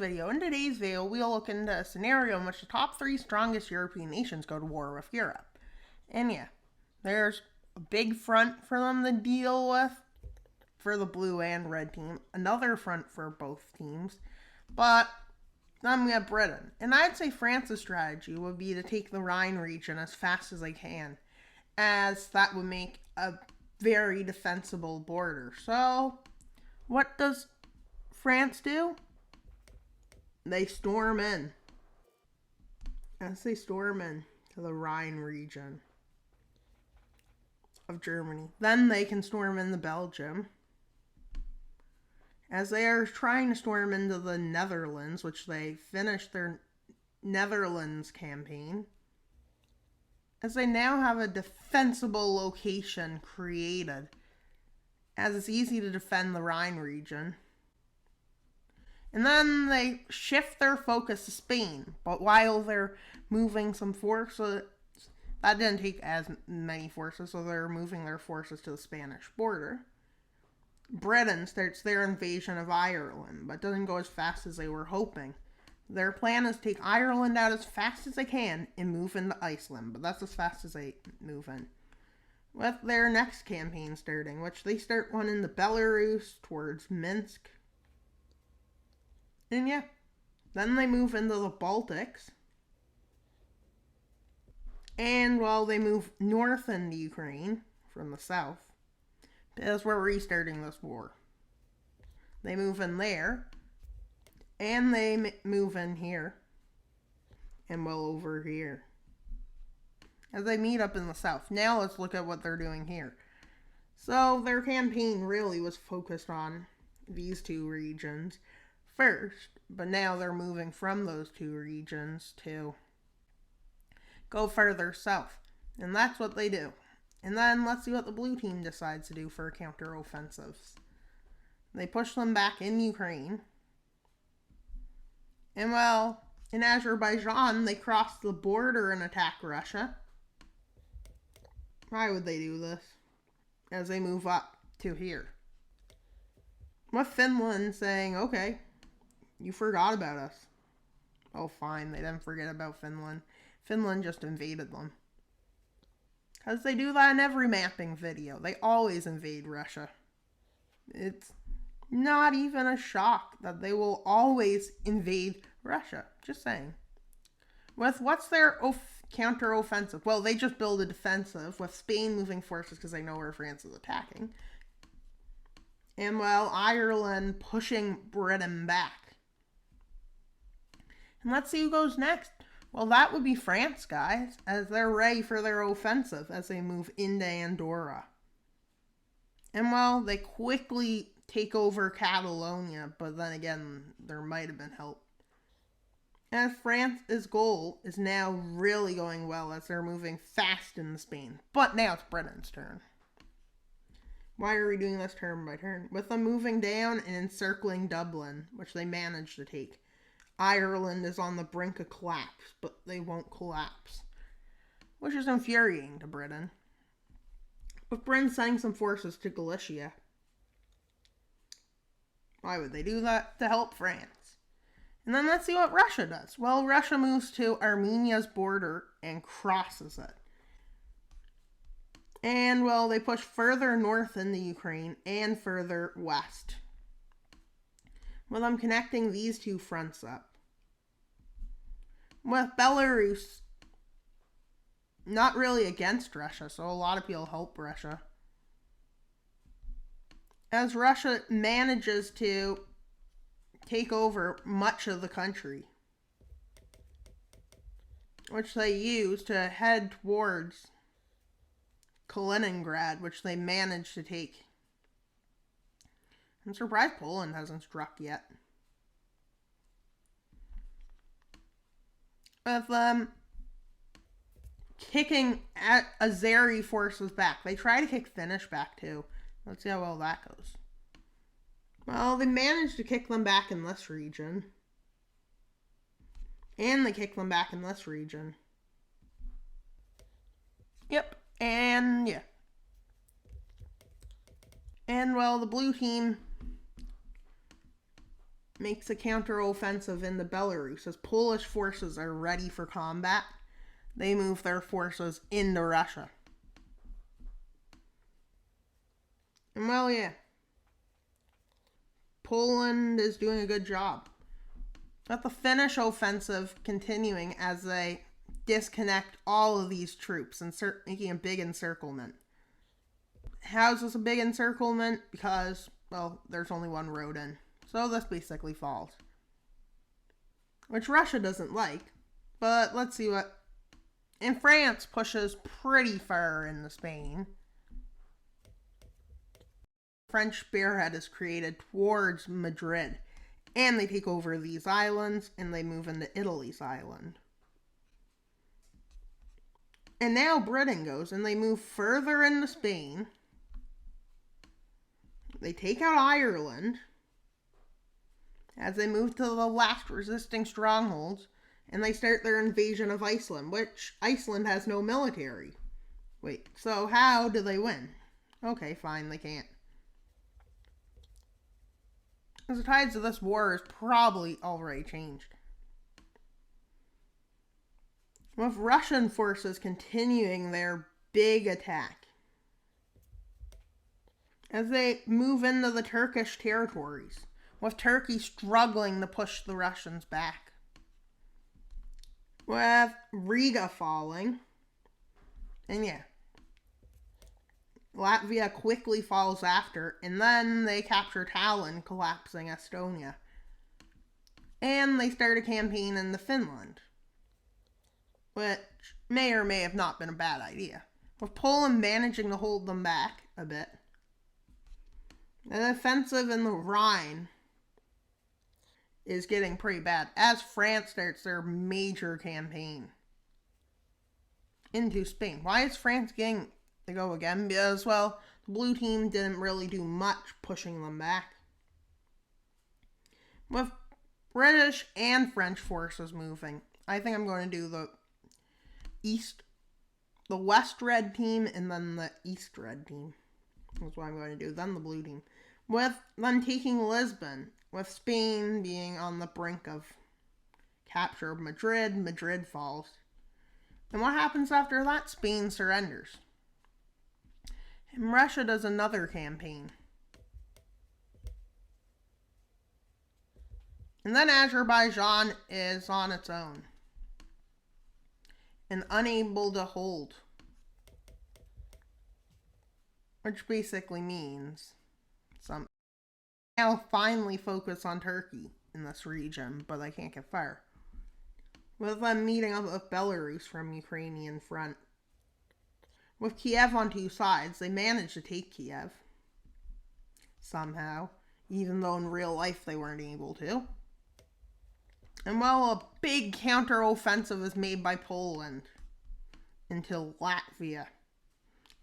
video. In today's video, we'll look into a scenario in which the top 3 strongest European nations go to war with Europe. And yeah, there's a big front for them to deal with for the blue and red team. Another front for both teams. But then we have Britain. And I'd say France's strategy would be to take the Rhine region as fast as they can, as that would make a very defensible border. So, what does France do? They storm in. As they storm in to the Rhine region of Germany. Then they can storm into Belgium. As they are trying to storm into the Netherlands, which they finished their Netherlands campaign. As they now have a defensible location created, as it's easy to defend the Rhine region. And then they shift their focus to Spain, but while they're moving some forces, that didn't take as many forces, so they're moving their forces to the Spanish border. Britain starts their invasion of Ireland, but doesn't go as fast as they were hoping. Their plan is to take Ireland out as fast as they can and move into Iceland, but that's as fast as they move in. With their next campaign starting, which they start one into Belarus towards Minsk. And yeah, then they move into the Baltics. And while they move north into Ukraine from the south, because we're restarting this war. They move in there, and they move in here, and well over here. As they meet up in the south. Now let's look at what they're doing here. So their campaign really was focused on these two regions first, but now they're moving from those two regions to go further south. And that's what they do. And then let's see what the blue team decides to do for counteroffensives. They push them back in Ukraine. And well, in Azerbaijan, they cross the border and attack Russia. Why would they do this? As they move up to here. With Finland saying, okay, you forgot about us. Oh, fine, they didn't forget about Finland. Finland just invaded them. Because they do that in every mapping video. They always invade Russia. It's not even a shock that they will always invade Russia. Just saying. With what's their counter-offensive? Well, they just build a defensive with Spain moving forces because they know where France is attacking. And well, Ireland pushing Britain back. And let's see who goes next. Well, that would be France, guys, as they're ready for their offensive as they move into Andorra. And well, they quickly take over Catalonia, but then again, there might have been help. As France's goal is now really going well as they're moving fast into Spain. But now it's Britain's turn. Why are we doing this turn by turn? With them moving down and encircling Dublin, which they managed to take. Ireland is on the brink of collapse, but they won't collapse. Which is infuriating to Britain. With Britain sending some forces to Galicia. Why would they do that? To help France. And then let's see what Russia does. Well, Russia moves to Armenia's border and crosses it. And, well, they push further north into Ukraine and further west. Well, I'm connecting these two fronts up. With Belarus not really against Russia, so a lot of people help Russia. As Russia manages to take over much of the country, which they use to head towards Kaliningrad, which they managed to take. I'm surprised Poland hasn't struck yet. With them kicking Azeri forces back. They try to kick Finnish back too. Let's see how well that goes. Well, they managed to kick them back in this region. And they kick them back in this region. Yep, and yeah. And well, the blue team makes a counteroffensive into Belarus. As Polish forces are ready for combat, they move their forces into Russia. And well, yeah, Poland is doing a good job. But the Finnish offensive continuing as they disconnect all of these troops and making a big encirclement. How's this a big encirclement? Because, well, there's only one road in. So this basically falls. Which Russia doesn't like. But let's see what... And France pushes pretty far into Spain. French spearhead is created towards Madrid. And they take over these islands, and they move into Italy's island. And now Britain goes, and they move further into Spain. They take out Ireland as they move to the last resisting strongholds, and they start their invasion of Iceland, which Iceland has no military. Wait, so how do they win? Okay, fine, they can't. Because the tides of this war is probably already changed. With Russian forces continuing their big attack as they move into the Turkish territories, with Turkey struggling to push the Russians back. With Riga falling, and yeah, Latvia quickly falls after, and then they capture Tallinn, collapsing Estonia. And they start a campaign into Finland, which may or may have not been a bad idea, with Poland managing to hold them back a bit. The offensive in the Rhine is getting pretty bad as France starts their major campaign into Spain. Why is France getting to go again? Because, well, the blue team didn't really do much pushing them back. With British and French forces moving, I think I'm going to do the West red team and then the East red team. That's what I'm going to do. Then the blue team. With them taking Lisbon, with Spain being on the brink of capture of Madrid, Madrid falls. And what happens after that? Spain surrenders. And Russia does another campaign. And then Azerbaijan is on its own and unable to hold. Which basically means some now finally focus on Turkey in this region, but they can't get far. With them meeting up with Belarus from Ukrainian front. With Kiev on two sides, they managed to take Kiev. Somehow. Even though in real life they weren't able to. And well, a big counter-offensive is made by Poland into Latvia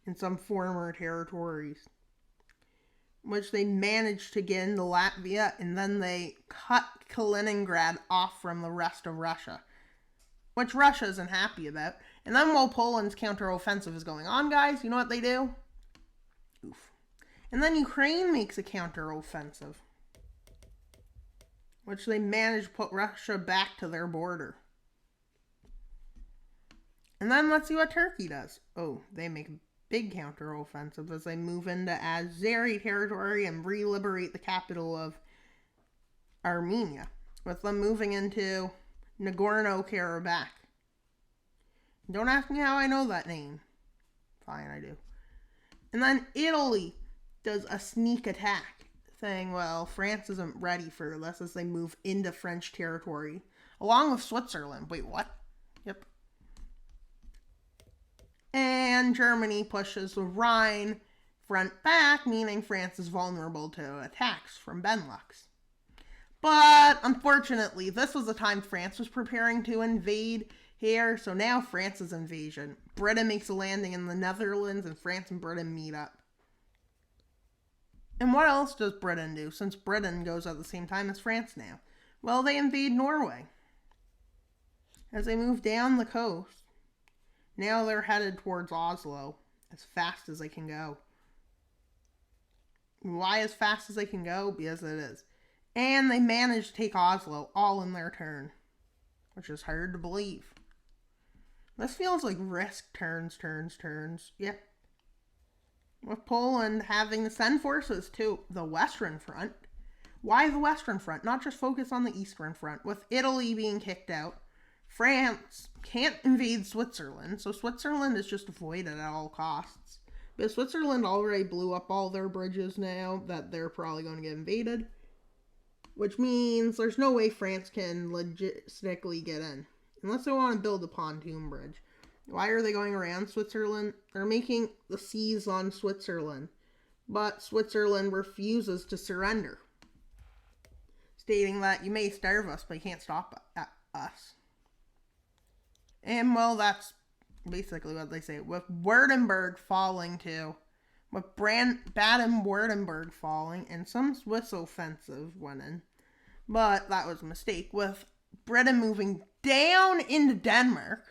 and some former territories, which they managed to get into Latvia, and then they cut Kaliningrad off from the rest of Russia, which Russia isn't happy about. And then while Poland's counter-offensive is going on, guys, you know what they do? Oof. And then Ukraine makes a counter-offensive, which they manage to put Russia back to their border. And then let's see what Turkey does. Oh, they make a big counter-offensive as they move into Azeri territory and re-liberate the capital of Armenia, with them moving into Nagorno-Karabakh. Don't ask me how I know that name. Fine, I do. And then Italy does a sneak attack, saying, well, France isn't ready for this as they move into French territory, along with Switzerland. Wait, what? Yep. And Germany pushes the Rhine front back, meaning France is vulnerable to attacks from Benelux. But unfortunately, this was the time France was preparing to invade here, so now France's invasion. Britain makes a landing in the Netherlands, and France and Britain meet up. And what else does Britain do, since Britain goes at the same time as France now? Well, they invade Norway. As they move down the coast, now they're headed towards Oslo as fast as they can go. Why as fast as they can go? Because it is. And they managed to take Oslo all in their turn, which is hard to believe. This feels like risk turns. Yeah. With Poland having to send forces to the Western Front. Why the Western Front? Not just focus on the Eastern Front. With Italy being kicked out, France can't invade Switzerland, so Switzerland is just avoided at all costs. But Switzerland already blew up all their bridges now that they're probably going to get invaded, which means there's no way France can logistically get in, unless they want to build a pontoon bridge. Why are they going around Switzerland? They're making the seas on Switzerland, but Switzerland refuses to surrender, stating that you may starve us, but you can't stop us. And well, that's basically what they say. With Württemberg falling too, with Baden-Württemberg falling, and some Swiss offensive went in, but that was a mistake. With Britain moving down into Denmark,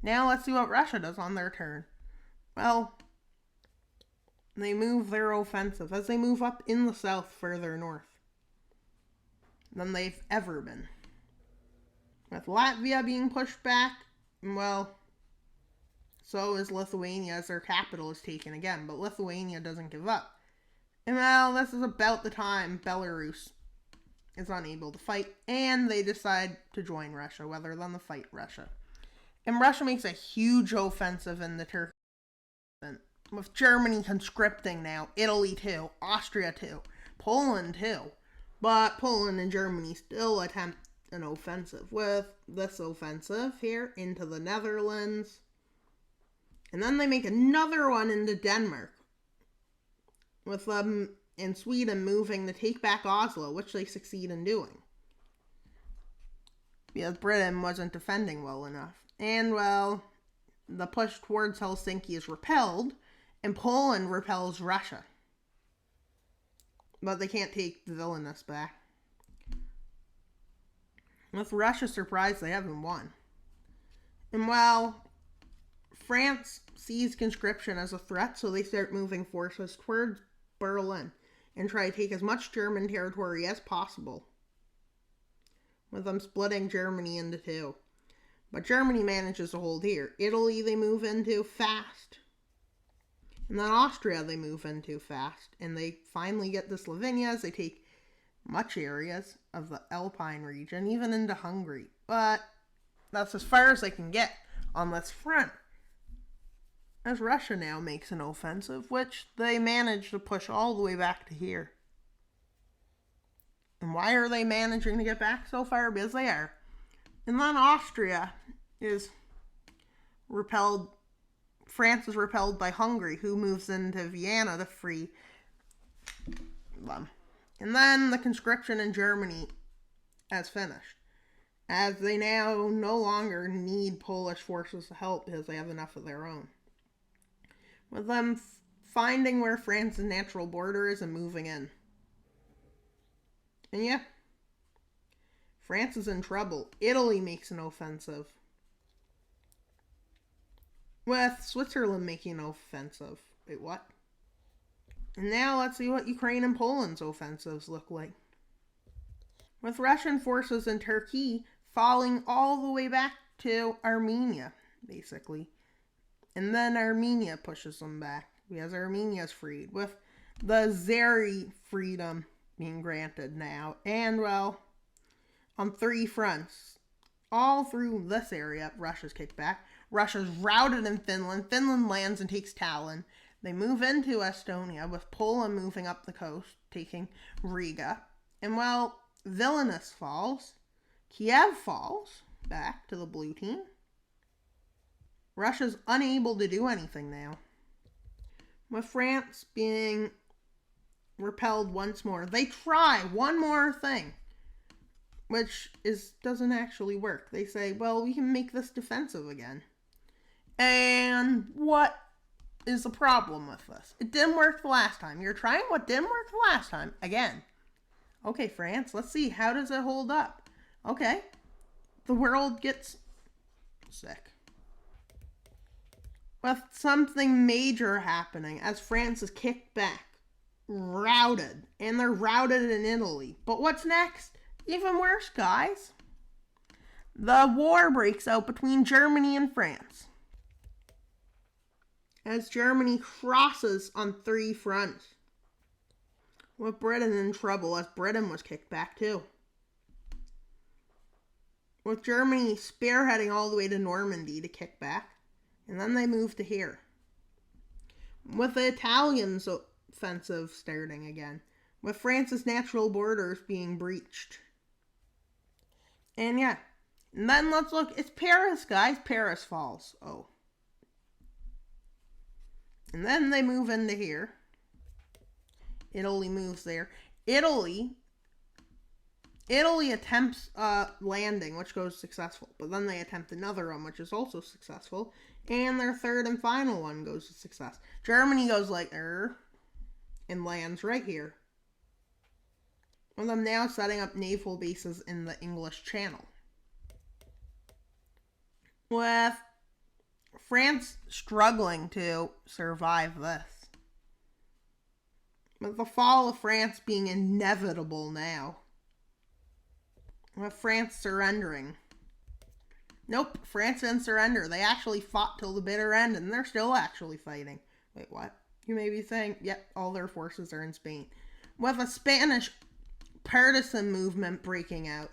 now let's see what Russia does on their turn. Well, they move their offensive as they move up in the south further north than they've ever been. With Latvia being pushed back, well, so is Lithuania as their capital is taken again, but Lithuania doesn't give up. And well, this is about the time Belarus is unable to fight, and they decide to join Russia rather than to fight Russia. And Russia makes a huge offensive in the Turkey, with Germany conscripting now, Italy too, Austria too, Poland too. But Poland and Germany still attempt an offensive with this offensive here into the Netherlands. And then they make another one into Denmark, with them in Sweden moving to take back Oslo, which they succeed in doing, because Britain wasn't defending well enough. And well, the push towards Helsinki is repelled, and Poland repels Russia. But they can't take the Vilnius back. With Russia surprised, they haven't won. And well, France sees conscription as a threat, so they start moving forces towards Berlin and try to take as much German territory as possible, with them splitting Germany into two. But Germany manages to hold here. Italy they move into fast. And then Austria they move into fast. And they finally get to Slovenia as they take much areas of the Alpine region, even into Hungary. But that's as far as they can get on this front, as Russia now makes an offensive, which they manage to push all the way back to here. And why are they managing to get back so far? Because they are. And then Austria is repelled. France is repelled by Hungary, who moves into Vienna to free them. And then the conscription in Germany has finished, as they now no longer need Polish forces to help because they have enough of their own. With them finding where France's natural border is and moving in. And yeah, France is in trouble. Italy makes an offensive, with Switzerland making an offensive. Wait, what? And now let's see what Ukraine and Poland's offensives look like. With Russian forces in Turkey falling all the way back to Armenia, basically. And then Armenia pushes them back, because Armenia's freed, with the Azeri freedom being granted now. And well, on three fronts, all through this area, Russia's kicked back. Russia's routed in Finland. Finland lands and takes Tallinn. They move into Estonia, with Poland moving up the coast, taking Riga. And well, Vilnius falls. Kiev falls back to the blue team. Russia's unable to do anything now, with France being repelled once more. They try one more thing, which doesn't actually work. They say, well, we can make this defensive again. And what is the problem with this? It didn't work the last time. You're trying what didn't work the last time again. Okay, France, let's see. How does it hold up? Okay. The world gets sick, with something major happening as France is kicked back routed. And they're routed in Italy. But what's next? Even worse, guys. The war breaks out between Germany and France, as Germany crosses on 3 fronts, with Britain in trouble as Britain was kicked back too, with Germany spearheading all the way to Normandy to kick back, and then they moved to here, with the Italians offensive starting again, with France's natural borders being breached. And yeah, and then let's look, it's Paris, guys. Paris falls. Oh. And then they move into here. Italy moves there. Italy attempts landing, which goes successful. But then they attempt another one, which is also successful. And their third and final one goes to success. Germany goes like, and lands right here, with them now setting up naval bases in the English Channel, with France struggling to survive this, with the fall of France being inevitable now, with France surrendering. Nope, France didn't surrender. They actually fought till the bitter end, and they're still actually fighting. Wait, what? You may be saying, yep, all their forces are in Spain, with a Spanish partisan movement breaking out,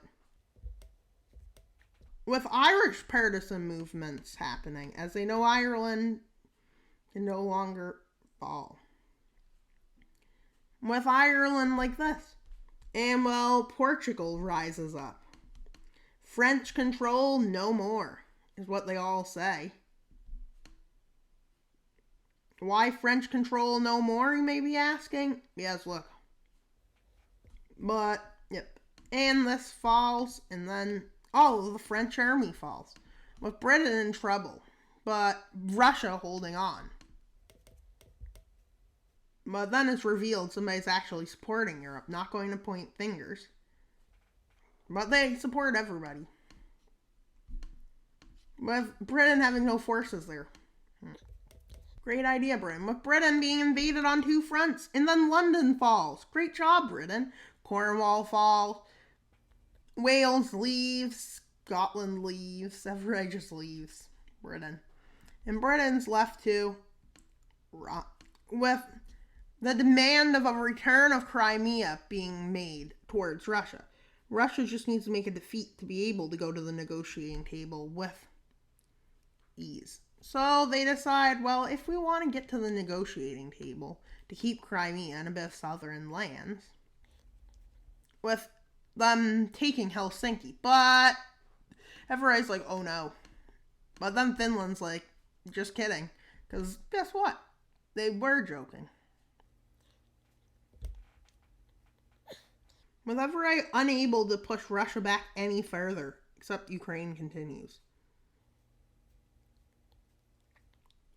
with Irish partisan movements happening, as they know Ireland can no longer fall, with Ireland like this. And well, Portugal rises up. French control no more, is what they all say. Why French control no more, you may be asking? Yes, look. But, yep. And this falls, and then the French army falls, with Britain in trouble, but Russia holding on. But then it's revealed somebody's actually supporting Europe, not going to point fingers. But they support everybody, with Britain having no forces there. Great idea, Britain. With Britain being invaded on 2 fronts, and then London falls. Great job, Britain. Cornwall falls. Wales leaves. Scotland leaves. Everybody just leaves Britain. And Britain's left to, with the demand of a return of Crimea being made towards Russia. Russia just needs to make a defeat to be able to go to the negotiating table with ease. So they decide, well, if we want to get to the negotiating table to keep Crimea and a bit of southern lands, with them taking Helsinki. But everybody's like, oh no. But then Finland's like, just kidding. Because guess what? They were joking. With everybody unable to push Russia back any further, except Ukraine continues.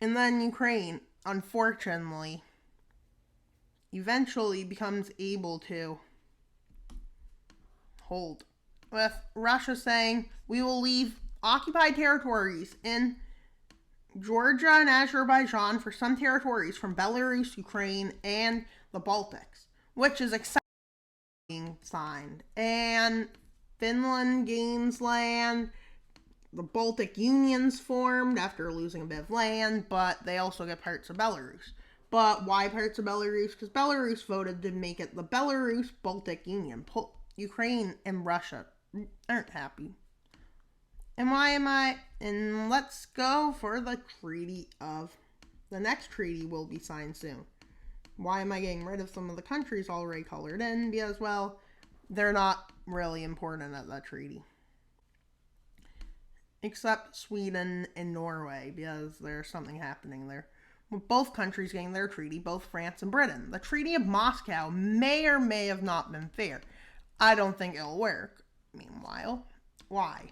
And then Ukraine, unfortunately, eventually becomes able to hold, with Russia saying, we will leave occupied territories in Georgia and Azerbaijan for some territories from Belarus, Ukraine, and the Baltics, which is being signed. And Finland gains land. The Baltic Union's formed after losing a bit of land, but they also get parts of Belarus. But why parts of Belarus? Because Belarus voted to make it the Belarus-Baltic Union. Ukraine and Russia aren't happy. And why am I? And let's go for the treaty of... The next treaty will be signed soon. Why am I getting rid of some of the countries already colored in? Because, well, they're not really important at that treaty. Except Sweden and Norway, because there's something happening there. With both countries getting their treaty, both France and Britain. The Treaty of Moscow may or may have not been fair. I don't think it'll work. Meanwhile, why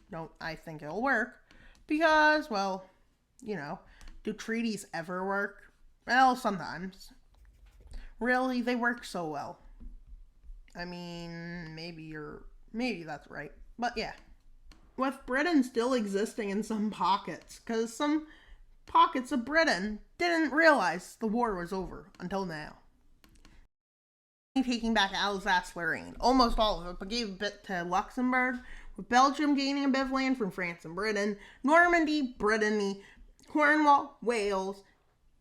don't I think it'll work? Because, well, do treaties ever work? Well, sometimes. Really, they work so well. I mean, maybe that's right. But yeah. With Britain still existing in some pockets, because some pockets of Britain didn't realize the war was over until now. taking back Alsace-Lorraine, almost all of it, but gave a bit to Luxembourg, with Belgium gaining a bit of land from France and Britain, Normandy, Brittany, Cornwall, Wales,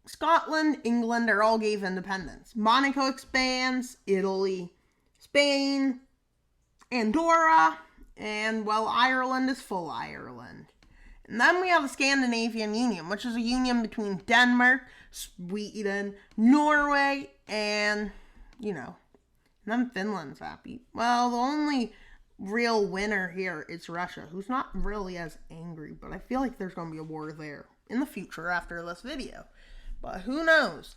Scotland, England are all gave independence. Monaco expands, Italy, Spain, Andorra, and, well, Ireland is full Ireland. And then we have the Scandinavian Union, which is a union between Denmark, Sweden, Norway, and, and then Finland's happy. Well, the only real winner here is Russia, who's not really as angry, but I feel like there's going to be a war there in the future after this video. But who knows?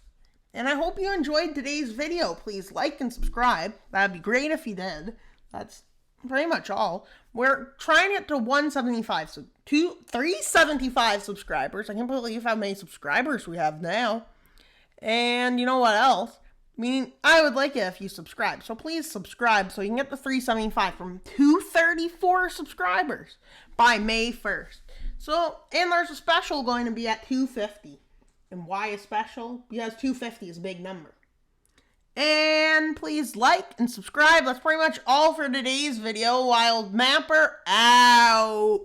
And I hope you enjoyed today's video. Please like and subscribe. That'd be great if you did. That's pretty much all. We're trying it to 175, so 375 subscribers. I can't believe how many subscribers we have now. And you know what else? I would like it if you subscribe. So please subscribe so you can get the 375 from 234 subscribers by May 1st. So, and there's a special going to be at 250. And why a special? Because 250 is a big number. And please like and subscribe. That's pretty much all for today's video. Wild Mapper out.